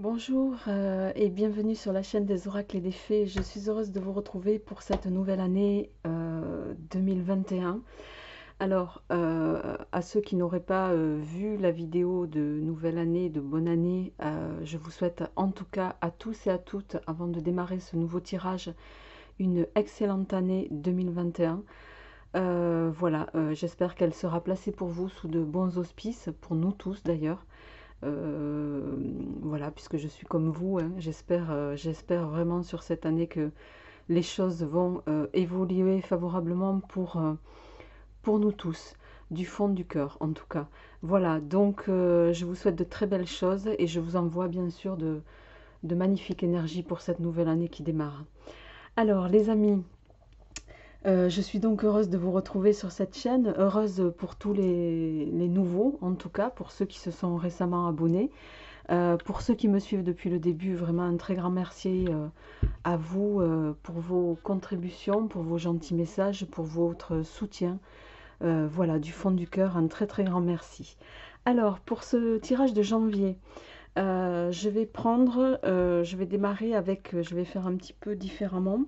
Bonjour et bienvenue sur la chaîne des oracles et des fées. Je suis heureuse de vous retrouver pour cette nouvelle année 2021. Alors, à ceux qui n'auraient pas vu la vidéo de nouvelle année, de bonne année, je vous souhaite en tout cas à tous et à toutes, avant de démarrer ce nouveau tirage, une excellente année 2021. Voilà, j'espère qu'elle sera placée pour vous sous de bons auspices, pour nous tous d'ailleurs. Voilà, puisque je suis comme vous, hein, j'espère vraiment sur cette année que les choses vont évoluer favorablement pour nous tous, du fond du cœur en tout cas. Voilà, donc je vous souhaite de très belles choses et je vous envoie bien sûr de magnifiques énergies pour cette nouvelle année qui démarre. Alors les amis, je suis donc heureuse de vous retrouver sur cette chaîne, heureuse pour tous les nouveaux, en tout cas pour ceux qui se sont récemment abonnés. Pour ceux qui me suivent depuis le début, vraiment un très grand merci à vous pour vos contributions, pour vos gentils messages, pour votre soutien. Voilà, du fond du cœur, un très très grand merci. Alors, pour ce tirage de janvier, je vais démarrer avec, je vais faire un petit peu différemment.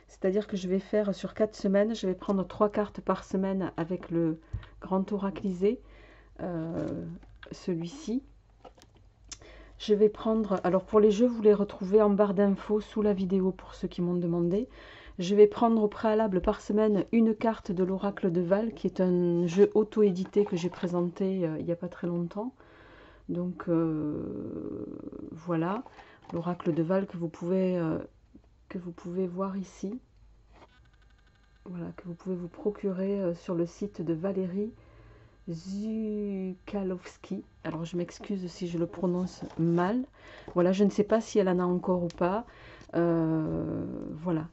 C'est-à-dire que je vais faire sur 4 semaines, je vais prendre 3 cartes par semaine avec le grand oraclisé, celui-ci. Je vais prendre, alors pour les jeux, vous les retrouvez en barre d'infos sous la vidéo pour ceux qui m'ont demandé. Je vais prendre au préalable par semaine une carte de l'oracle de Val, qui est un jeu auto-édité que j'ai présenté il n'y a pas très longtemps. Donc voilà, l'oracle de Val que vous pouvez voir ici. Voilà, que vous pouvez vous procurer sur le site de Valérie Zukalowski. Alors je m'excuse si je le prononce mal. Voilà, je ne sais pas si elle en a encore ou pas. Voilà.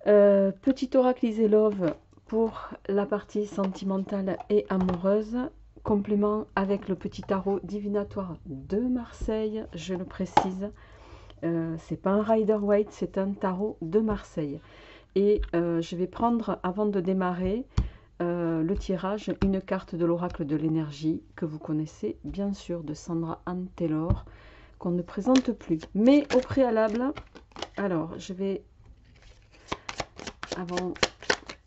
Petit oraclisé love pour la partie sentimentale et amoureuse. Complément avec le petit tarot divinatoire de Marseille, je le précise. C'est pas un Rider Waite, c'est un tarot de Marseille. Et je vais prendre, avant de démarrer le tirage, une carte de l'oracle de l'énergie que vous connaissez bien sûr, de Sandra Anne Taylor, qu'on ne présente plus. Mais au préalable, alors je vais, avant de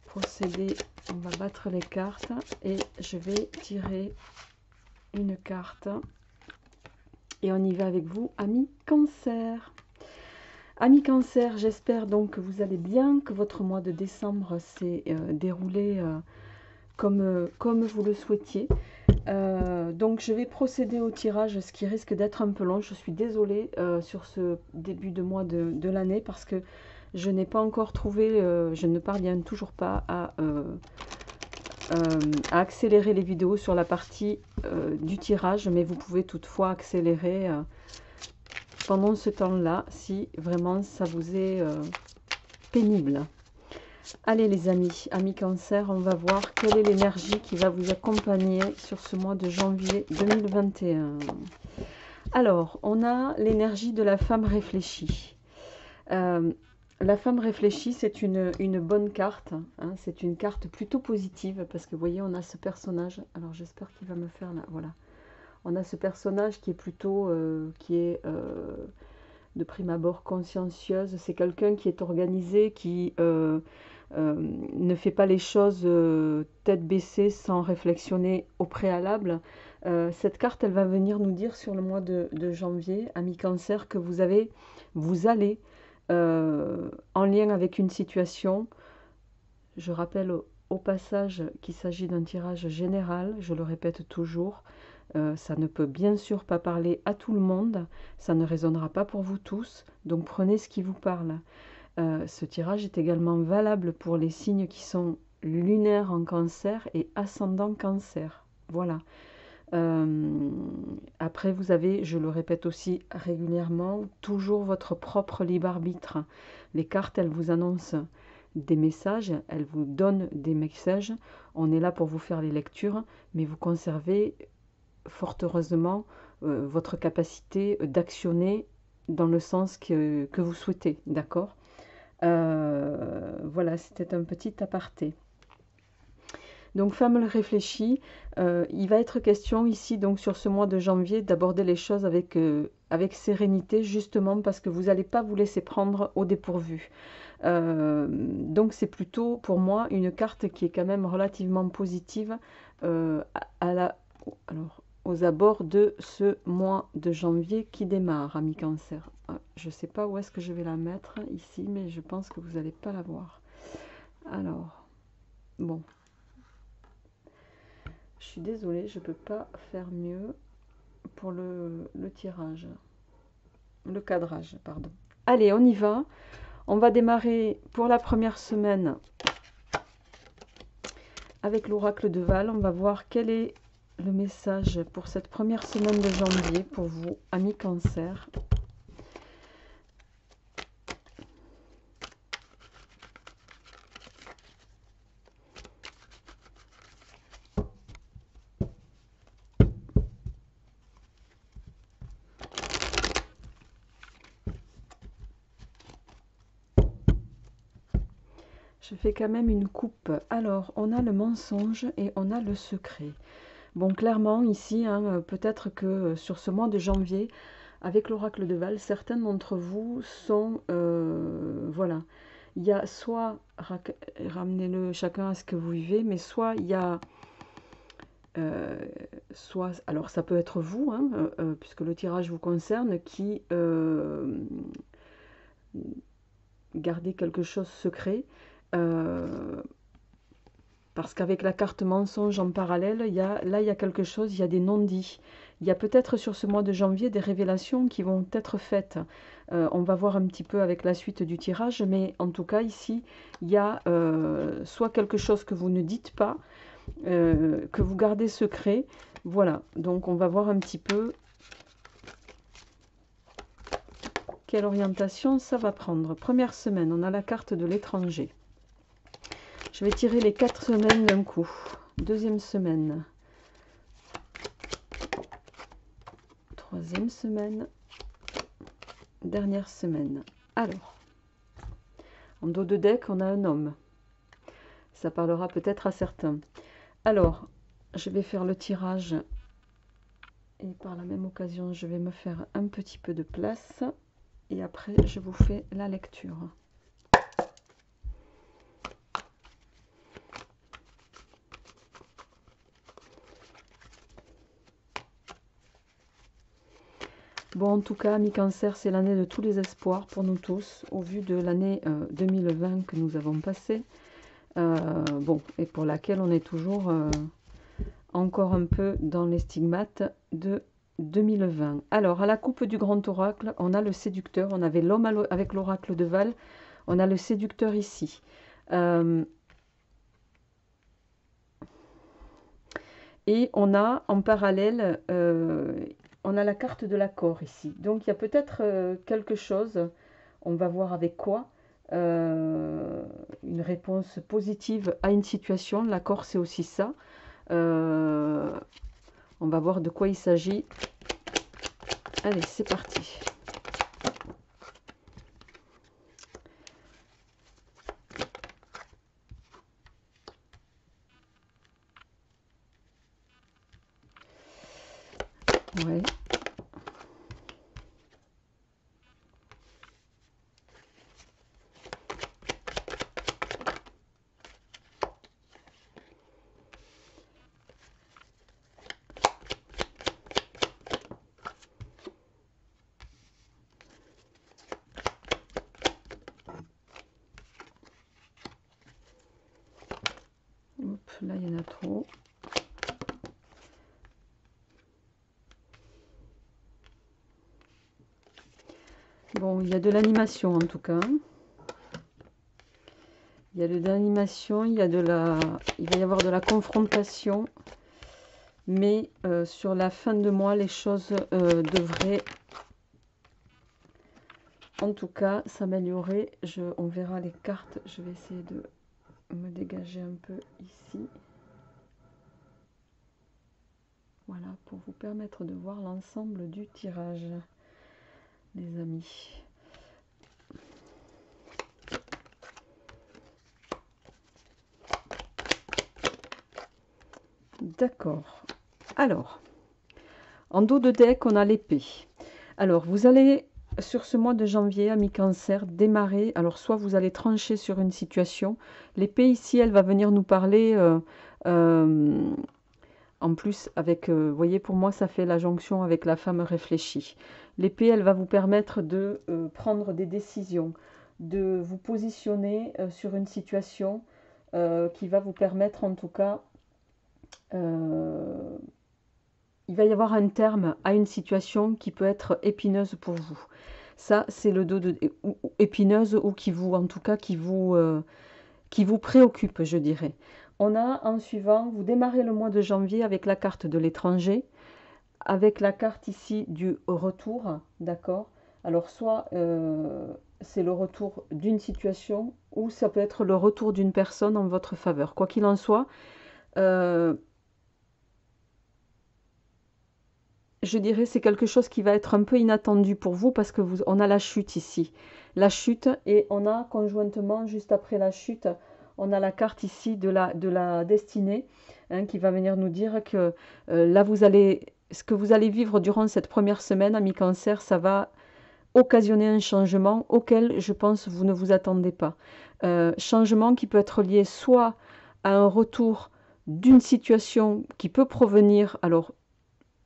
procéder, on va battre les cartes et je vais tirer une carte. Et on y va avec vous, amis Cancer. Amis Cancer, j'espère donc que vous allez bien, que votre mois de décembre s'est déroulé comme vous le souhaitiez. Donc je vais procéder au tirage, ce qui risque d'être un peu long. Je suis désolée sur ce début de mois de l'année parce que je n'ai pas encore trouvé, je ne parviens toujours pas à accélérer les vidéos sur la partie du tirage, mais vous pouvez toutefois accélérer pendant ce temps-là si vraiment ça vous est pénible. Allez les amis Cancer, on va voir quelle est l'énergie qui va vous accompagner sur ce mois de janvier 2021. Alors, on a l'énergie de la femme réfléchie. La femme réfléchie, c'est une bonne carte, hein, c'est une carte plutôt positive, parce que vous voyez, on a ce personnage, alors j'espère qu'il va me faire là, voilà. On a ce personnage qui est plutôt, de prime abord consciencieuse, c'est quelqu'un qui est organisé, qui ne fait pas les choses tête baissée sans réflexionner au préalable. Cette carte, elle va venir nous dire sur le mois de janvier, amis Cancer, que vous allez, en lien avec une situation, je rappelle au passage qu'il s'agit d'un tirage général, je le répète toujours, ça ne peut bien sûr pas parler à tout le monde, ça ne résonnera pas pour vous tous, donc prenez ce qui vous parle. Ce tirage est également valable pour les signes qui sont lunaires en Cancer et ascendant Cancer. Voilà. Après, vous avez, je le répète aussi régulièrement, toujours votre propre libre arbitre. Les cartes, elles vous annoncent des messages, elles vous donnent des messages. On est là pour vous faire les lectures, mais vous conservez fort heureusement votre capacité d'actionner dans le sens que vous souhaitez, d'accord. Voilà, c'était un petit aparté. Donc femme réfléchie, il va être question ici, donc sur ce mois de janvier, d'aborder les choses avec sérénité, justement parce que vous n'allez pas vous laisser prendre au dépourvu. Donc c'est plutôt pour moi une carte qui est quand même relativement positive alors, aux abords de ce mois de janvier qui démarre, ami Cancer. Je ne sais pas où est-ce que je vais la mettre ici, mais je pense que vous n'allez pas la voir. Alors, bon. Je suis désolée, je ne peux pas faire mieux pour le tirage. Le cadrage, pardon. Allez, on y va. On va démarrer pour la première semaine avec l'oracle de Val. On va voir quel est le message pour cette première semaine de janvier pour vous, amis Cancer. Je fais quand même une coupe. Alors, on a le mensonge et on a le secret. Bon, clairement, ici, hein, peut-être que sur ce mois de janvier, avec l'oracle de Val, certains d'entre vous sont... voilà. Il y a soit, ramenez-le chacun à ce que vous vivez, mais soit il y a... soit, alors ça peut être vous, hein, puisque le tirage vous concerne, qui gardez quelque chose secret. Parce qu'avec la carte mensonge en parallèle, il y a quelque chose, il y a des non-dits. Il y a peut-être sur ce mois de janvier des révélations qui vont être faites. On va voir un petit peu avec la suite du tirage, mais en tout cas ici, il y a soit quelque chose que vous ne dites pas, que vous gardez secret. Voilà, donc on va voir un petit peu quelle orientation ça va prendre. Première semaine, on a la carte de l'étranger. Je vais tirer les 4 semaines d'un coup. Deuxième semaine. Troisième semaine. Dernière semaine. Alors, en dos de deck, on a un homme. Ça parlera peut-être à certains. Alors, je vais faire le tirage. Et par la même occasion, je vais me faire un petit peu de place. Et après, je vous fais la lecture. Bon, en tout cas, amis Cancer, c'est l'année de tous les espoirs pour nous tous, au vu de l'année 2020 que nous avons passée. Bon, et pour laquelle on est toujours encore un peu dans les stigmates de 2020. Alors, à la coupe du grand oracle, on a le séducteur. On avait l'homme avec l'oracle de Val. On a le séducteur ici. Et on a en parallèle, on a la carte de l'accord ici. Donc, il y a peut-être quelque chose, on va voir avec quoi, une réponse positive à une situation. L'accord, c'est aussi ça. On va voir de quoi il s'agit. Allez, c'est parti. Ouais. Hop, là, il y en a trop. Bon, il y a de l'animation en tout cas. Il y a de l'animation, il va y avoir de la confrontation. Mais sur la fin de mois, les choses devraient en tout cas s'améliorer. On verra les cartes. Je vais essayer de me dégager un peu ici. Voilà, pour vous permettre de voir l'ensemble du tirage, les amis. D'accord. Alors, en dos de deck, on a l'épée. Alors, vous allez, sur ce mois de janvier, ami Cancer, démarrer. Alors, soit vous allez trancher sur une situation. L'épée, ici, elle va venir nous parler, euh, en plus, avec, vous voyez, pour moi, ça fait la jonction avec la femme réfléchie. L'épée, elle va vous permettre de prendre des décisions, de vous positionner sur une situation qui va vous permettre, en tout cas, euh, il va y avoir un terme à une situation qui peut être épineuse pour vous. Ça, c'est le dos de épineuse ou qui vous, en tout cas, qui vous préoccupe, je dirais. On a en suivant, vous démarrez le mois de janvier avec la carte de l'étranger, avec la carte ici du retour, d'accord. Alors soit c'est le retour d'une situation ou ça peut être le retour d'une personne en votre faveur. Quoi qu'il en soit, euh, je dirais c'est quelque chose qui va être un peu inattendu pour vous parce que on a la chute ici. La chute et on a conjointement, juste après la chute, on a la carte ici de la destinée hein, qui va venir nous dire que là, ce que vous allez vivre durant cette première semaine, ami Cancer, ça va occasionner un changement auquel, je pense, vous ne vous attendez pas. Changement qui peut être lié soit à un retour d'une situation qui peut provenir, alors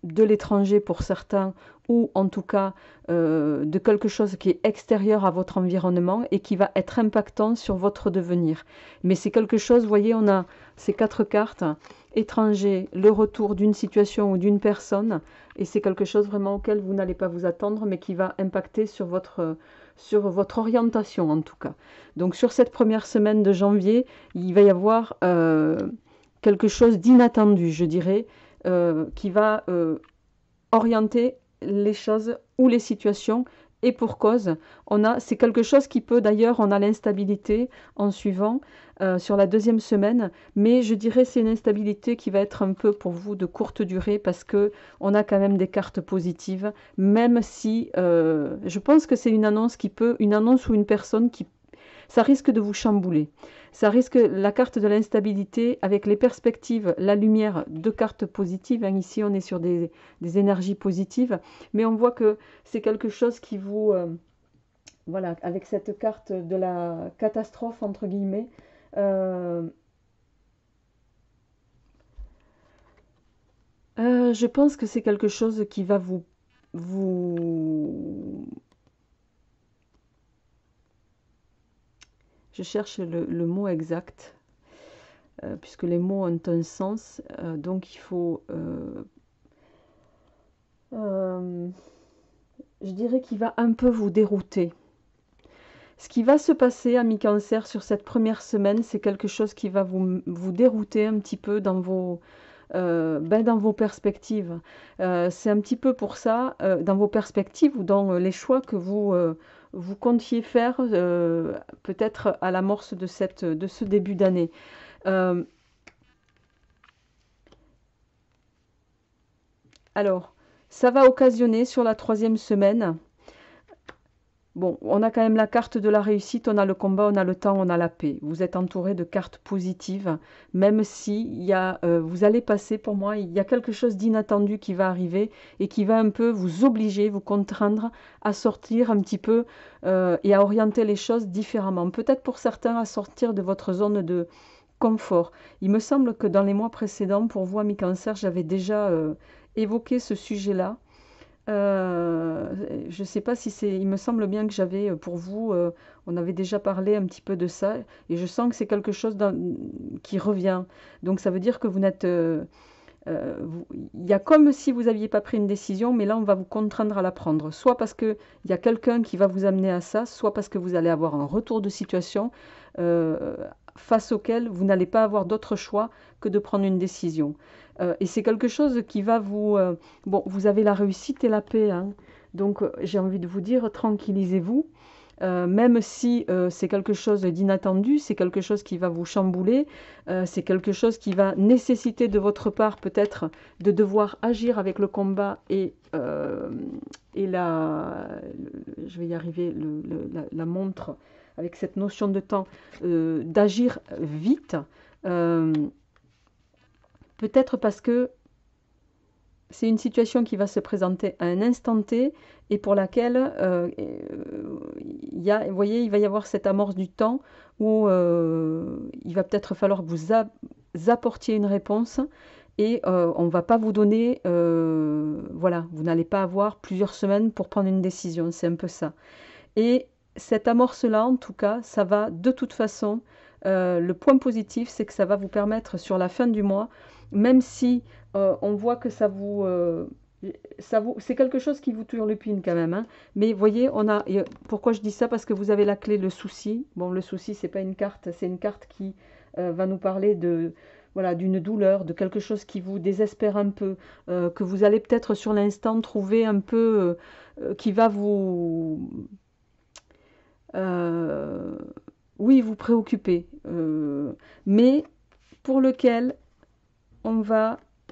de l'étranger pour certains, ou en tout cas de quelque chose qui est extérieur à votre environnement et qui va être impactant sur votre devenir. Mais c'est quelque chose, vous voyez, on a ces 4 cartes, étranger, le retour d'une situation ou d'une personne, et c'est quelque chose vraiment auquel vous n'allez pas vous attendre, mais qui va impacter sur votre orientation en tout cas. Donc sur cette première semaine de janvier, il va y avoir quelque chose d'inattendu, je dirais, qui va orienter les choses ou les situations et pour cause. C'est quelque chose qui peut d'ailleurs, on a l'instabilité en suivant sur la deuxième semaine, mais je dirais c'est une instabilité qui va être un peu pour vous de courte durée parce que on a quand même des cartes positives, même si je pense que c'est une annonce ou une personne qui ça risque de vous chambouler. Ça risque la carte de l'instabilité avec les perspectives, la lumière, deux cartes positives. Hein, ici, on est sur des énergies positives, mais on voit que c'est quelque chose qui vous... voilà, avec cette carte de la catastrophe, entre guillemets, je pense que c'est quelque chose qui va vous... Je cherche le mot exact. Puisque les mots ont un sens, donc il faut, euh, je dirais qu'il va un peu vous dérouter. Ce qui va se passer, ami Cancer, sur cette première semaine, c'est quelque chose qui va vous dérouter un petit peu dans vos perspectives. C'est un petit peu pour ça, dans vos perspectives ou dans les choix que vous comptiez faire peut-être à l'amorce de ce début d'année. Euh, Alors, ça va occasionner sur la troisième semaine. Bon, on a quand même la carte de la réussite, on a le combat, on a le temps, on a la paix. Vous êtes entouré de cartes positives, même si vous allez passer, pour moi, il y a quelque chose d'inattendu qui va arriver et qui va un peu vous obliger, vous contraindre à sortir un petit peu et à orienter les choses différemment. Peut-être pour certains à sortir de votre zone de confort. Il me semble que dans les mois précédents, pour vous, ami Cancer, j'avais déjà évoqué ce sujet-là. Je ne sais pas si c'est... Il me semble bien que j'avais, pour vous, on avait déjà parlé un petit peu de ça, et je sens que c'est quelque chose qui revient. Donc ça veut dire que vous n'êtes... il y a comme si vous n'aviez pas pris une décision, mais là on va vous contraindre à la prendre. Soit parce qu'il y a quelqu'un qui va vous amener à ça, soit parce que vous allez avoir un retour de situation euh, face auquel vous n'allez pas avoir d'autre choix que de prendre une décision. Et c'est quelque chose qui va vous... bon, vous avez la réussite et la paix, hein. Donc j'ai envie de vous dire, tranquillisez-vous. Même si c'est quelque chose d'inattendu, c'est quelque chose qui va vous chambouler, c'est quelque chose qui va nécessiter de votre part peut-être de devoir agir avec le combat et je vais y arriver, la montre, avec cette notion de temps, d'agir vite. Peut-être parce que c'est une situation qui va se présenter à un instant T et pour laquelle, vous voyez, il va y avoir cette amorce du temps où il va peut-être falloir que vous apportiez une réponse et on ne va pas vous donner, voilà, vous n'allez pas avoir plusieurs semaines pour prendre une décision, c'est un peu ça. Et cette amorce-là, en tout cas, ça va de toute façon, le point positif, c'est que ça va vous permettre sur la fin du mois, même si on voit que c'est quelque chose qui vous turlupine quand même, hein. Mais voyez, pourquoi je dis ça? Parce que vous avez la clé, le souci. Bon, le souci, c'est pas une carte, c'est une carte qui va nous parler de, voilà, d'une douleur, de quelque chose qui vous désespère un peu, que vous allez peut-être sur l'instant trouver un peu, qui va vous, euh, oui, vous préoccuper, mais pour lequel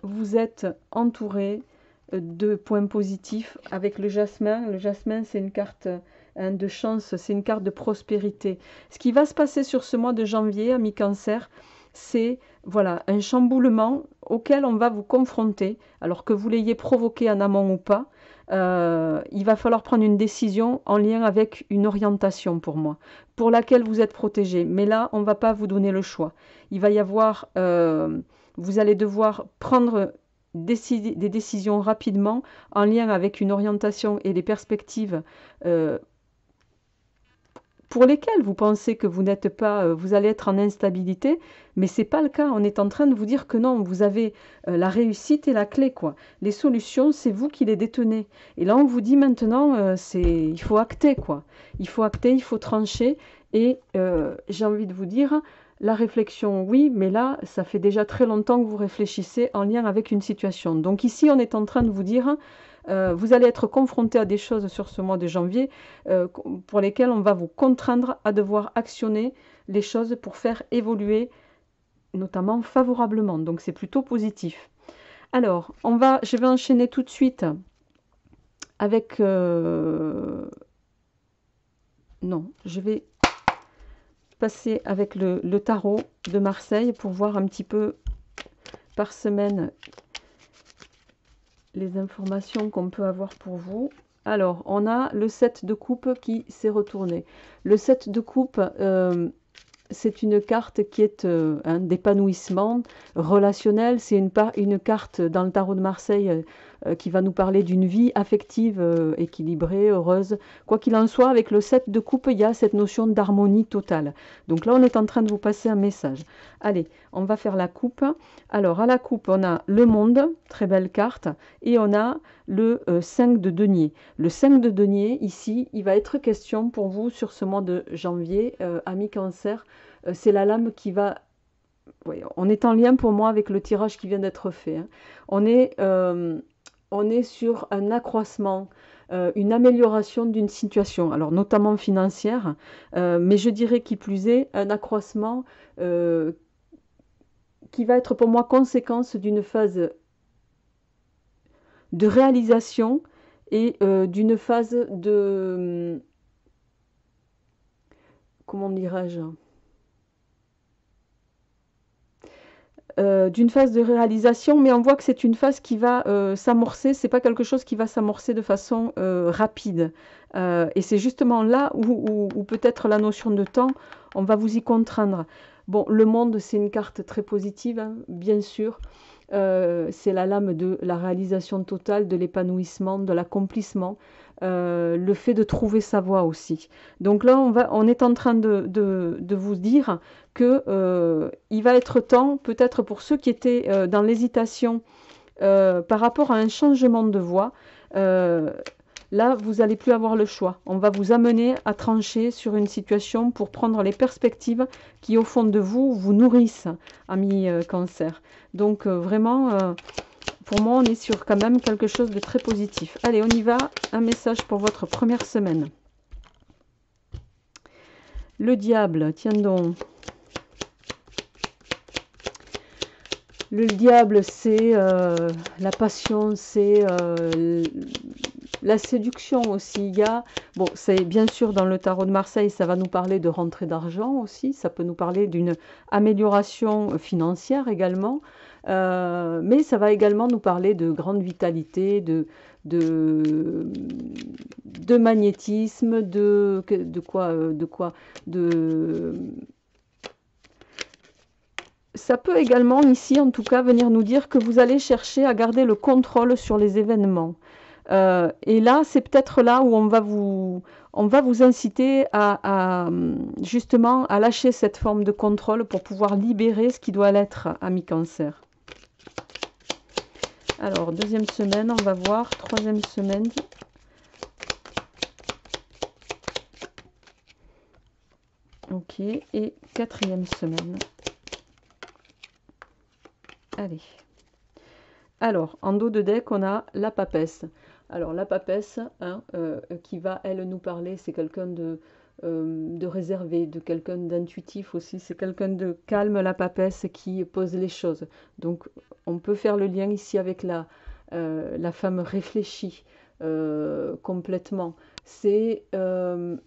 vous êtes entouré de points positifs avec le jasmin. Le jasmin, c'est une carte hein, de chance, c'est une carte de prospérité. Ce qui va se passer sur ce mois de janvier, ami Cancer, c'est voilà, un chamboulement auquel on va vous confronter, alors que vous l'ayez provoqué en amont ou pas. Il va falloir prendre une décision en lien avec une orientation pour moi, pour laquelle vous êtes protégé. Mais là, on ne va pas vous donner le choix. Il va y avoir, vous allez devoir prendre des décisions rapidement en lien avec une orientation et des perspectives pour lesquelles vous pensez que vous n'êtes pas, vous allez être en instabilité, mais c'est pas le cas. On est en train de vous dire que non, vous avez la réussite et la clé, quoi. Les solutions, c'est vous qui les détenez. Et là, on vous dit maintenant, il faut acter, quoi. Il faut acter, il faut trancher. Et j'ai envie de vous dire, la réflexion, oui, mais là, ça fait déjà très longtemps que vous réfléchissez en lien avec une situation. Donc ici, on est en train de vous dire, vous allez être confronté à des choses sur ce mois de janvier pour lesquelles on va vous contraindre à devoir actionner les choses pour faire évoluer, notamment favorablement. Donc c'est plutôt positif. Alors, je vais enchaîner tout de suite avec... non, je vais passer avec le tarot de Marseille pour voir un petit peu par semaine les informations qu'on peut avoir pour vous. Alors, on a le 7 de coupe qui s'est retourné. Le 7 de coupe, c'est une carte qui est d'épanouissement relationnel. C'est une carte dans le tarot de Marseille qui va nous parler d'une vie affective équilibrée, heureuse. Quoi qu'il en soit, avec le 7 de coupe, il y a cette notion d'harmonie totale. Donc là, on est en train de vous passer un message. Allez, on va faire la coupe. Alors, à la coupe, on a le monde, très belle carte, et on a le 5 de denier. Le 5 de denier, ici, il va être question pour vous sur ce mois de janvier, ami Cancer, c'est la lame qui va... Oui, on est en lien pour moi avec le tirage qui vient d'être fait, hein. On est sur un accroissement, une amélioration d'une situation, alors notamment financière, mais je dirais qui plus est, un accroissement qui va être pour moi conséquence d'une phase de réalisation et d'une phase de... Comment dirais-je? D'une phase de réalisation, mais on voit que c'est une phase qui va s'amorcer, c'est pas quelque chose qui va s'amorcer de façon rapide. Et c'est justement là où peut-être la notion de temps, on va vous y contraindre. Bon, le monde, c'est une carte très positive, hein, bien sûr. C'est la lame de la réalisation totale, de l'épanouissement, de l'accomplissement, le fait de trouver sa voie aussi. Donc là, on est en train de vous dire que il va être temps, peut-être pour ceux qui étaient dans l'hésitation par rapport à un changement de voie, là, vous n'allez plus avoir le choix. On va vous amener à trancher sur une situation pour prendre les perspectives qui, au fond de vous, vous nourrissent, amis Cancer. Donc, vraiment, pour moi, on est sur quand même quelque chose de très positif. Allez, on y va. Un message pour votre première semaine. Le diable, tiens donc. Le diable, c'est la passion, c'est la séduction aussi. Il y a, bon, c'est bien sûr dans le tarot de Marseille, ça va nous parler de rentrée d'argent aussi. Ça peut nous parler d'une amélioration financière également. Mais ça va également nous parler de grande vitalité, de, de magnétisme, de... Ça peut également ici, en tout cas, venir nous dire que vous allez chercher à garder le contrôle sur les événements. Et là, c'est peut-être là où on va vous inciter justement à lâcher cette forme de contrôle pour pouvoir libérer ce qui doit l'être, ami Cancer. Alors, deuxième semaine, on va voir. Troisième semaine. Ok, et quatrième semaine. Allez. Alors, en dos de deck, on a la papesse. Alors, la papesse, hein, qui va, elle, nous parler, c'est quelqu'un de réservé, de quelqu'un d'intuitif aussi. C'est quelqu'un de calme, la papesse, qui pose les choses. Donc, on peut faire le lien ici avec la femme réfléchie complètement. C'est... je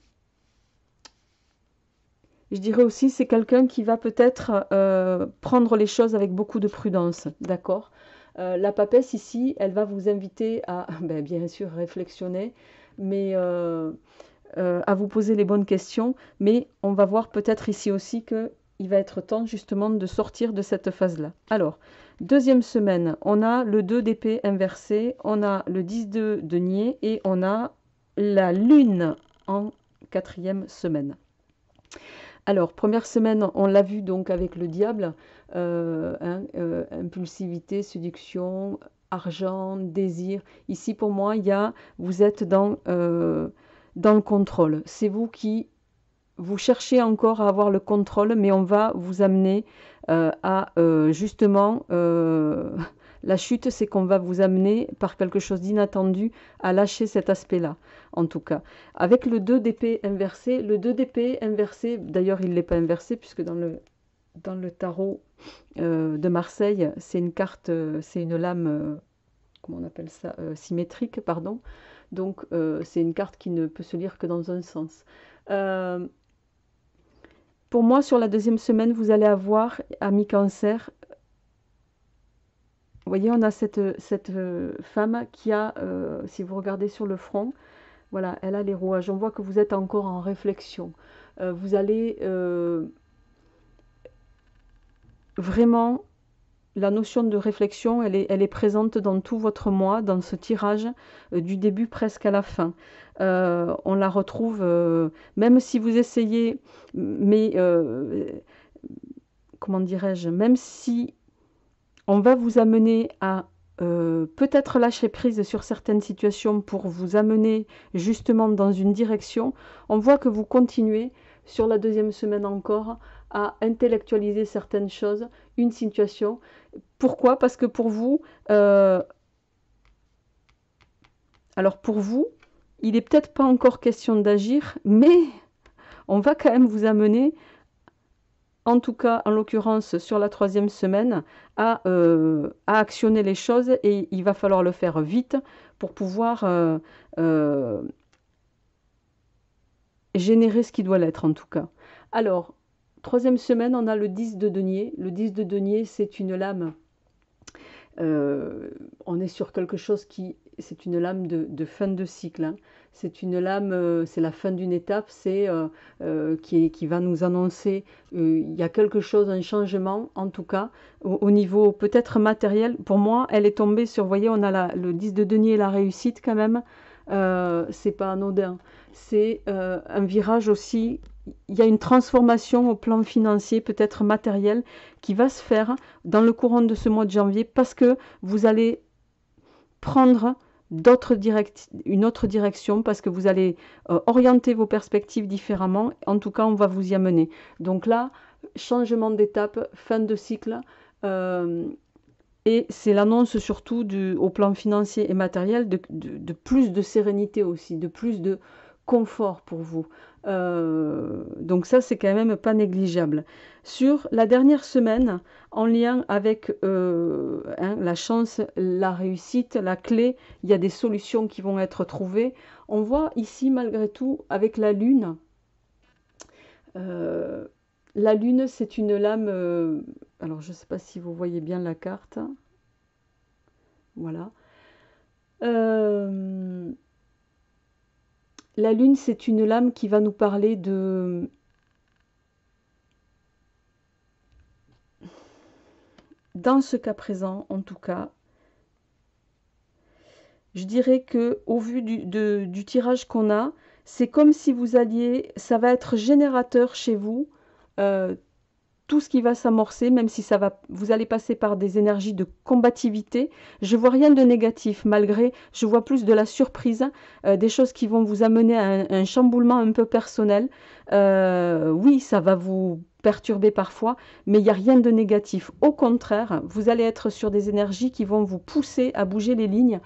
dirais aussi, c'est quelqu'un qui va peut-être prendre les choses avec beaucoup de prudence, d'accord? La papesse ici, elle va vous inviter à, bien sûr, réflexionner, mais à vous poser les bonnes questions. Mais on va voir peut-être ici aussi qu'il va être temps justement de sortir de cette phase-là. Alors, deuxième semaine, on a le 2 d'épée inversé, on a le 10 de denier et on a la lune en quatrième semaine. Alors, première semaine, on l'a vu donc avec le diable, impulsivité, séduction, argent, désir. Ici, pour moi, vous êtes dans le contrôle. C'est vous qui, vous cherchez encore à avoir le contrôle, mais on va vous amener à justement... la chute, c'est qu'on va vous amener par quelque chose d'inattendu à lâcher cet aspect-là, en tout cas. Avec le 2 d'épée inversé, d'ailleurs il ne l'est pas inversé, puisque dans le tarot de Marseille, c'est une carte, c'est une lame, comment on appelle ça, symétrique, pardon. Donc c'est une carte qui ne peut se lire que dans un sens. Pour moi, sur la deuxième semaine, vous allez avoir, ami Cancer, vous voyez, on a cette femme qui a, si vous regardez sur le front, voilà, elle a les rouages. On voit que vous êtes encore en réflexion. Vous allez vraiment, la notion de réflexion, elle est présente dans tout votre mois, dans ce tirage, du début presque à la fin. On la retrouve, même si vous essayez, mais comment dirais-je, même si on va vous amener à peut-être lâcher prise sur certaines situations pour vous amener justement dans une direction. On voit que vous continuez sur la deuxième semaine encore à intellectualiser certaines choses, une situation. Pourquoi? Parce que pour vous, alors pour vous, il n'est peut-être pas encore question d'agir, mais on va quand même vous amener, en tout cas, en l'occurrence, sur la troisième semaine, à actionner les choses et il va falloir le faire vite pour pouvoir générer ce qui doit l'être, en tout cas. Alors, troisième semaine, on a le 10 de denier. Le 10 de denier, c'est une lame. On est sur quelque chose qui... C'est une lame de fin de cycle, hein. C'est une lame, c'est la fin d'une étape, qui va nous annoncer, il y a quelque chose, un changement, en tout cas, au niveau peut-être matériel. Pour moi, elle est tombée sur, vous voyez, on a le 10 de denier et la réussite quand même, c'est pas anodin. C'est un virage aussi, il y a une transformation au plan financier, peut-être matériel, qui va se faire dans le courant de ce mois de janvier, parce que vous allez prendre une autre direction, parce que vous allez orienter vos perspectives différemment. En tout cas, on va vous y amener. Donc là, changement d'étape, fin de cycle, et c'est l'annonce surtout au plan financier et matériel de plus de sérénité aussi, de plus de confort pour vous. Donc ça, c'est quand même pas négligeable. Sur la dernière semaine, en lien avec la chance, la réussite, la clé, il y a des solutions qui vont être trouvées. On voit ici, malgré tout, avec la lune, c'est une lame Alors, je ne sais pas si vous voyez bien la carte. Voilà. La lune, c'est une lame qui va nous parler de... Dans ce cas présent, en tout cas, je dirais que au vu du tirage qu'on a, c'est comme si vous alliez... Ça va être générateur chez vous. Tout ce qui va s'amorcer, même si ça va, vous allez passer par des énergies de combativité. Je vois rien de négatif, malgré, je vois plus de la surprise, des choses qui vont vous amener à un chamboulement un peu personnel. Oui, ça va vous perturber parfois, mais il n'y a rien de négatif. Au contraire, vous allez être sur des énergies qui vont vous pousser à bouger les lignes.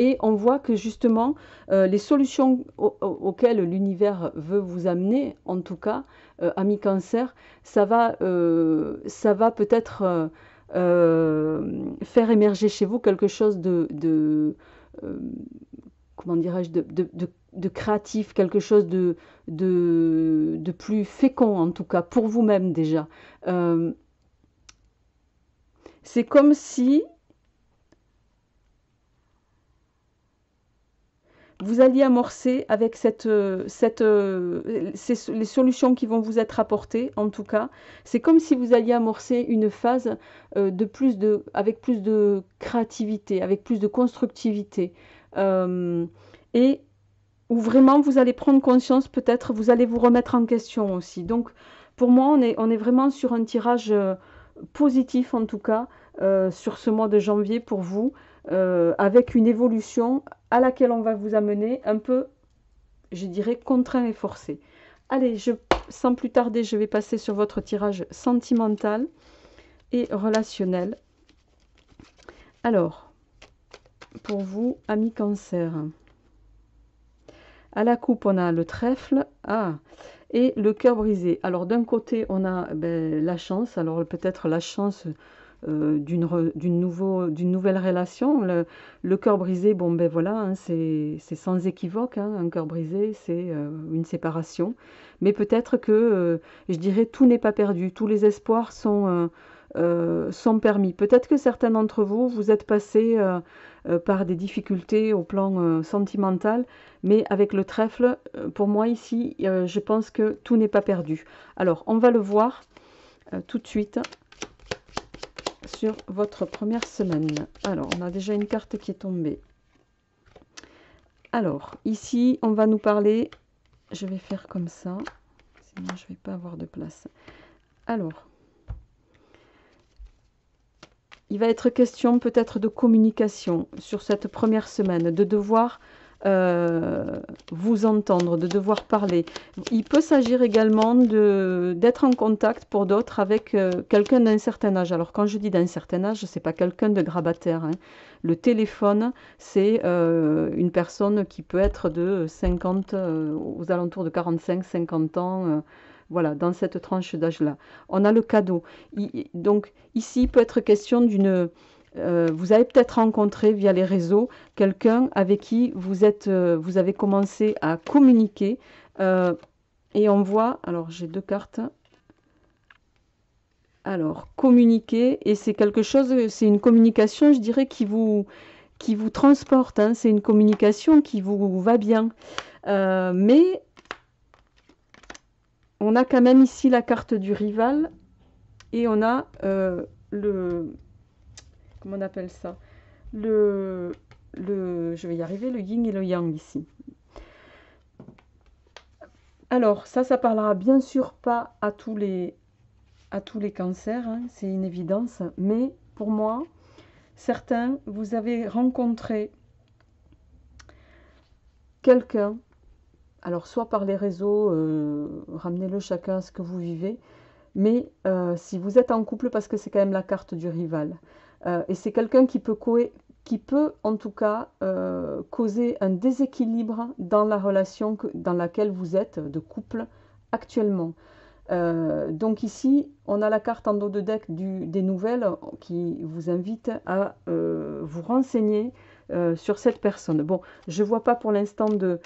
Et on voit que justement, les solutions auxquelles l'univers veut vous amener, en tout cas, ami Cancer, ça va peut-être faire émerger chez vous quelque chose euh, comment dirais-je, de créatif, quelque chose de plus fécond, en tout cas, pour vous-même déjà. Euh, c'est comme si vous alliez amorcer avec les solutions qui vont vous être apportées, en tout cas, c'est comme si vous alliez amorcer une phase avec plus de créativité, avec plus de constructivité, euh, et où vraiment vous allez prendre conscience, peut-être vous allez vous remettre en question aussi. Donc, pour moi, on est vraiment sur un tirage positif, en tout cas, sur ce mois de janvier pour vous, avec une évolution à laquelle on va vous amener un peu, je dirais, contraint et forcé. Allez, sans plus tarder, je vais passer sur votre tirage sentimental et relationnel. Alors, pour vous, amis Cancer, à la coupe, on a le trèfle et le cœur brisé. Alors, d'un côté, on a la chance, alors peut-être la chance d'une nouvelle relation. Le cœur brisé, bon ben voilà, hein, c'est sans équivoque, hein, un cœur brisé, c'est une séparation. Mais peut-être que, je dirais, tout n'est pas perdu, tous les espoirs sont permis. Peut-être que certains d'entre vous, vous êtes passés par des difficultés au plan sentimental, mais avec le trèfle, pour moi ici, je pense que tout n'est pas perdu. Alors, on va le voir tout de suite sur votre première semaine. Alors, on a déjà une carte qui est tombée. Alors, ici, on va nous parler... Je vais faire comme ça, sinon je ne vais pas avoir de place. Alors, il va être question peut-être de communication sur cette première semaine, de devoir vous entendre, de devoir parler. Il peut s'agir également d'être en contact pour d'autres avec quelqu'un d'un certain âge. Alors quand je dis d'un certain âge, c'est pas quelqu'un de grabataire, hein. Le téléphone, c'est une personne qui peut être de 50, aux alentours de 45-50 ans, voilà, dans cette tranche d'âge-là. On a le cadeau. Donc ici, il peut être question d'une... vous avez peut-être rencontré via les réseaux quelqu'un avec qui vous avez commencé à communiquer, et on voit, alors j'ai deux cartes, alors communiquer, et c'est quelque chose, c'est une communication, je dirais, qui vous transporte, hein, c'est une communication qui vous va bien, mais on a quand même ici la carte du rival, et on a comment on appelle ça, je vais y arriver, le yin et le yang ici. Alors, ça parlera bien sûr pas à tous les cancers, hein, c'est une évidence, mais pour moi, certains, vous avez rencontré quelqu'un, alors soit par les réseaux, ramenez-le chacun à ce que vous vivez, mais si vous êtes en couple, parce que c'est quand même la carte du rival, et c'est quelqu'un qui peut en tout cas causer un déséquilibre dans la relation dans laquelle vous êtes de couple actuellement. Donc ici, on a la carte en dos de deck des nouvelles qui vous invite à vous renseigner sur cette personne. Bon, je ne vois pas pour l'instant de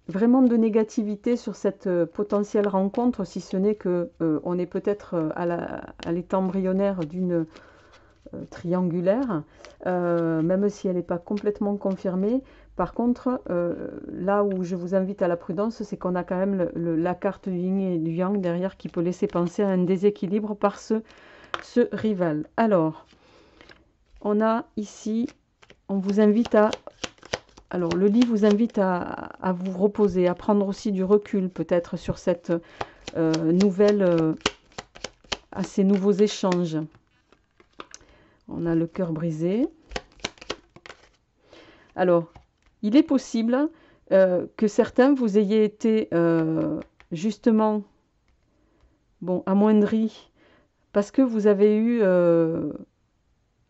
vraiment de négativité sur cette potentielle rencontre, si ce n'est que on est peut-être à l'état embryonnaire d'une triangulaire, même si elle n'est pas complètement confirmée. Par contre, là où je vous invite à la prudence, c'est qu'on a quand même la carte du yin et du yang derrière qui peut laisser penser à un déséquilibre par ce rival. Alors, on a ici, on vous invite à... Alors, le lit vous invite à vous reposer, à prendre aussi du recul peut-être sur cette nouvelle, à ces nouveaux échanges. On a le cœur brisé. Alors, il est possible que certains vous ayez été justement amoindris parce que vous avez eu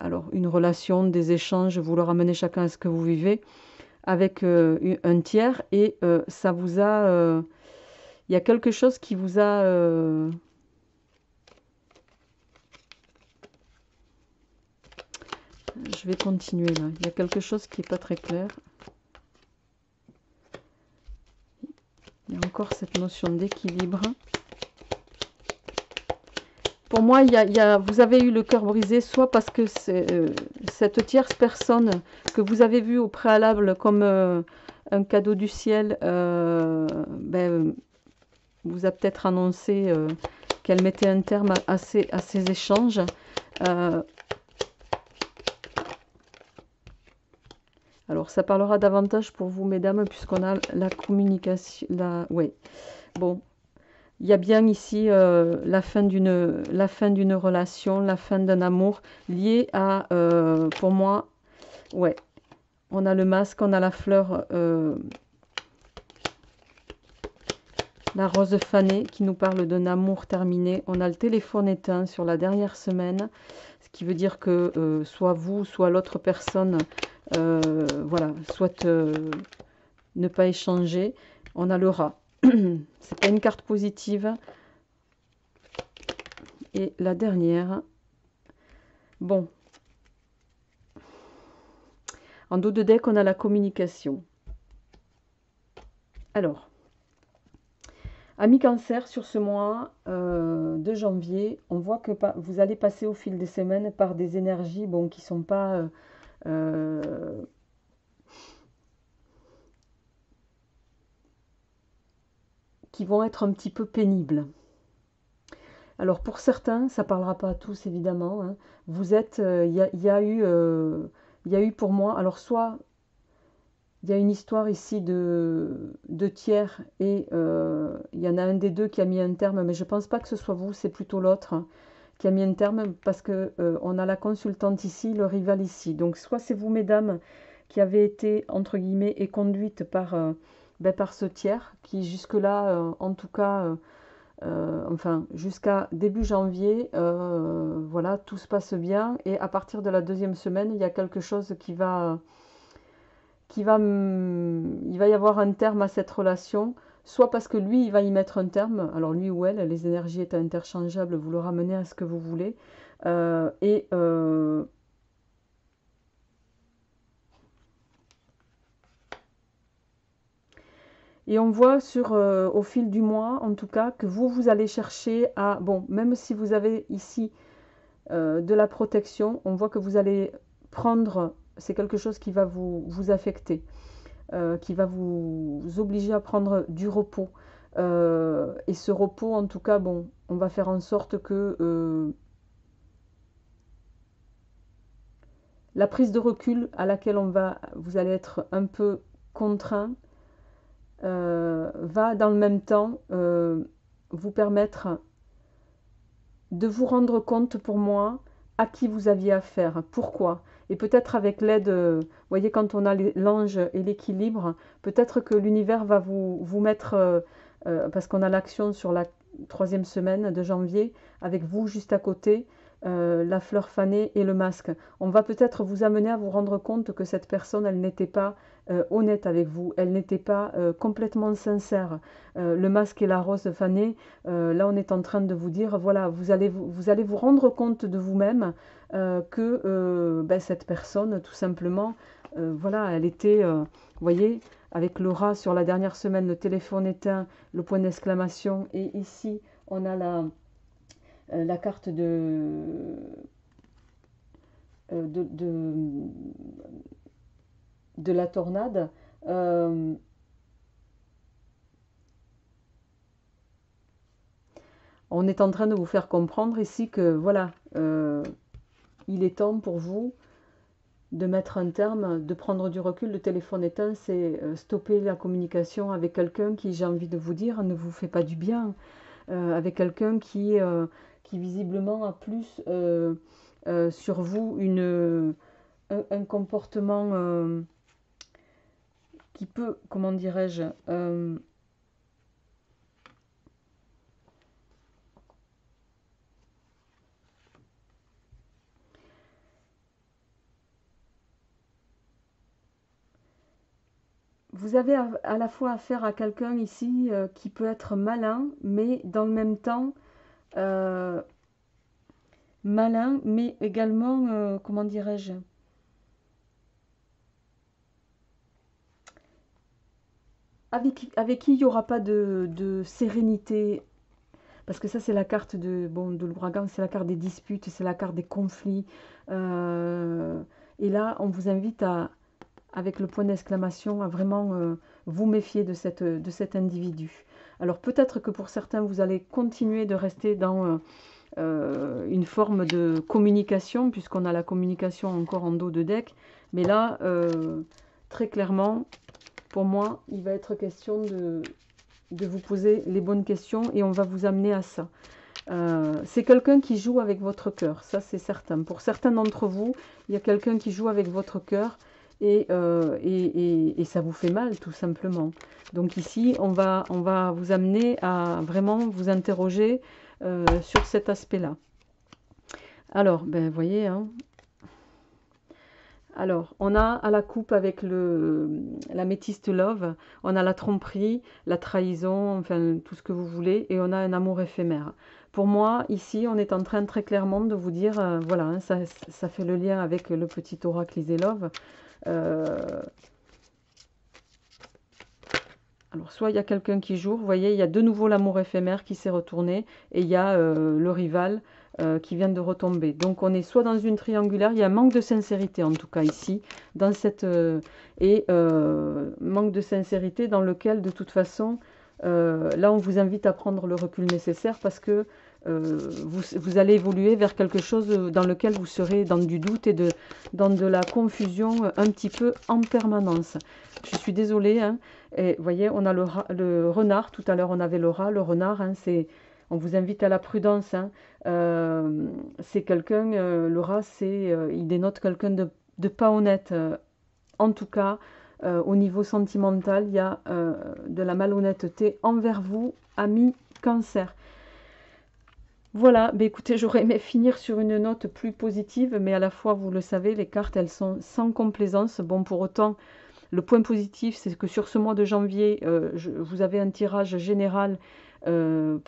alors une relation, des échanges, vous le ramenez chacun à ce que vous vivez avec un tiers et ça vous a... il y a quelque chose qui vous a... je vais continuer là. Il y a quelque chose qui n'est pas très clair. Il y a encore cette notion d'équilibre. Pour moi, vous avez eu le cœur brisé, soit parce que cette tierce personne que vous avez vue au préalable comme un cadeau du ciel, vous a peut-être annoncé qu'elle mettait un terme à ces échanges. Alors, ça parlera davantage pour vous, mesdames, puisqu'on a la communication. Ouais. Bon. Il y a bien ici la fin d'une relation, la fin d'un amour lié à, pour moi, ouais, on a le masque, on a la fleur, la rose fanée qui nous parle d'un amour terminé. On a le téléphone éteint sur la dernière semaine, ce qui veut dire que soit vous, soit l'autre personne, voilà, souhaite ne pas échanger. On a le rat. C'est pas une carte positive. Et la dernière, bon, en dos de deck, on a la communication. Alors, amis cancer, sur ce mois de janvier, on voit que vous allez passer au fil des semaines par des énergies qui ne sont pas... qui vont être un petit peu pénibles. Alors pour certains, ça ne parlera pas à tous évidemment, hein. Vous êtes, il y a eu pour moi, alors soit il y a une histoire ici de tiers et il y en a un des deux qui a mis un terme, mais je ne pense pas que ce soit vous, c'est plutôt l'autre qui a mis un terme parce que on a la consultante ici, le rival ici. Donc soit c'est vous mesdames qui avez été entre guillemets éconduites par, par ce tiers qui jusque-là, en tout cas... enfin, jusqu'à début janvier, voilà, tout se passe bien. Et à partir de la deuxième semaine, il y a quelque chose il va y avoir un terme à cette relation. Soit parce que lui, il va y mettre un terme. Alors lui ou elle, les énergies étant interchangeables, vous le ramenez à ce que vous voulez. Et on voit au fil du mois, en tout cas, que vous allez chercher à... Bon, même si vous avez ici de la protection, on voit que vous allez prendre... C'est quelque chose qui va vous affecter, qui va vous obliger à prendre du repos. Et ce repos, en tout cas, bon, on va faire en sorte que la prise de recul à laquelle vous allez être un peu contraint, va dans le même temps vous permettre de vous rendre compte pour moi à qui vous aviez affaire, pourquoi. Et peut-être avec l'aide, vous voyez, quand on a l'ange et l'équilibre, peut-être que l'univers va vous mettre, parce qu'on a l'action sur la troisième semaine de janvier, avec vous juste à côté, la fleur fanée et le masque. On va peut-être vous amener à vous rendre compte que cette personne, elle n'était pas honnête avec vous, elle n'était pas complètement sincère. Le masque et la rose fanée, là on est en train de vous dire, voilà, vous allez vous rendre compte de vous-même que cette personne, tout simplement, voilà, elle était, vous voyez, avec le rat sur la dernière semaine, le téléphone éteint, le point d'exclamation. Et ici, on a la carte de la tornade. Euh, on est en train de vous faire comprendre ici que voilà, il est temps pour vous de mettre un terme, de prendre du recul. Le téléphone éteint, c'est stopper la communication avec quelqu'un qui, j'ai envie de vous dire, ne vous fait pas du bien, avec quelqu'un qui visiblement a plus sur vous un comportement qui peut, comment dirais-je, vous avez à la fois affaire à quelqu'un ici qui peut être malin, mais dans le même temps, euh, malin, mais également, comment dirais-je, avec qui il n'y aura pas de sérénité. Parce que ça, c'est la carte de l'ouragan, c'est la carte des disputes, c'est la carte des conflits. Euh, et là, on vous invite avec le point d'exclamation, à vraiment vous méfier de cet individu. Alors peut-être que pour certains, vous allez continuer de rester dans une forme de communication, puisqu'on a la communication encore en dos de deck. Mais là, très clairement, pour moi, il va être question de vous poser les bonnes questions et on va vous amener à ça. C'est quelqu'un qui joue avec votre cœur, ça c'est certain. Pour certains d'entre vous, il y a quelqu'un qui joue avec votre cœur et ça vous fait mal tout simplement. Donc ici, on va vous amener à vraiment vous interroger sur cet aspect-là. Alors, ben vous voyez, hein, alors, on a à la coupe avec la métiste love, on a la tromperie, la trahison, enfin tout ce que vous voulez, et on a un amour éphémère. Pour moi, ici, on est en train très clairement de vous dire, voilà, hein, ça fait le lien avec le petit oracle Iselove. Alors, soit il y a quelqu'un qui joue, vous voyez, il y a de nouveau l'amour éphémère qui s'est retourné, et il y a le rival qui vient de retomber. Donc, on est soit dans une triangulaire, il y a un manque de sincérité, en tout cas ici, dans cette... manque de sincérité dans lequel, de toute façon, là, on vous invite à prendre le recul nécessaire parce que vous allez évoluer vers quelque chose dans lequel vous serez dans du doute et dans de la confusion un petit peu en permanence. Je suis désolée, hein. Et vous voyez, on a le renard, tout à l'heure on avait le rat, le renard, hein, on vous invite à la prudence. Hein. C'est quelqu'un, le rat, il dénote quelqu'un de pas honnête. En tout cas, au niveau sentimental, il y a de la malhonnêteté envers vous, ami Cancer. Voilà, ben écoutez, j'aurais aimé finir sur une note plus positive, mais à la fois, vous le savez, les cartes, elles sont sans complaisance. Bon, pour autant, le point positif, c'est que sur ce mois de janvier, vous avez un tirage général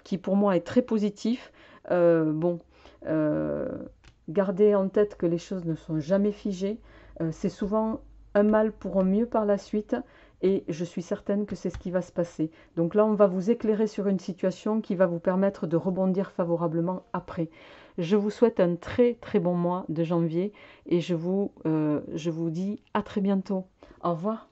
qui pour moi est très positif. Bon, euh, gardez en tête que les choses ne sont jamais figées. C'est souvent un mal pour un mieux par la suite et je suis certaine que c'est ce qui va se passer. Donc là, on va vous éclairer sur une situation qui va vous permettre de rebondir favorablement après. Je vous souhaite un très très bon mois de janvier et je vous dis à très bientôt. Au revoir.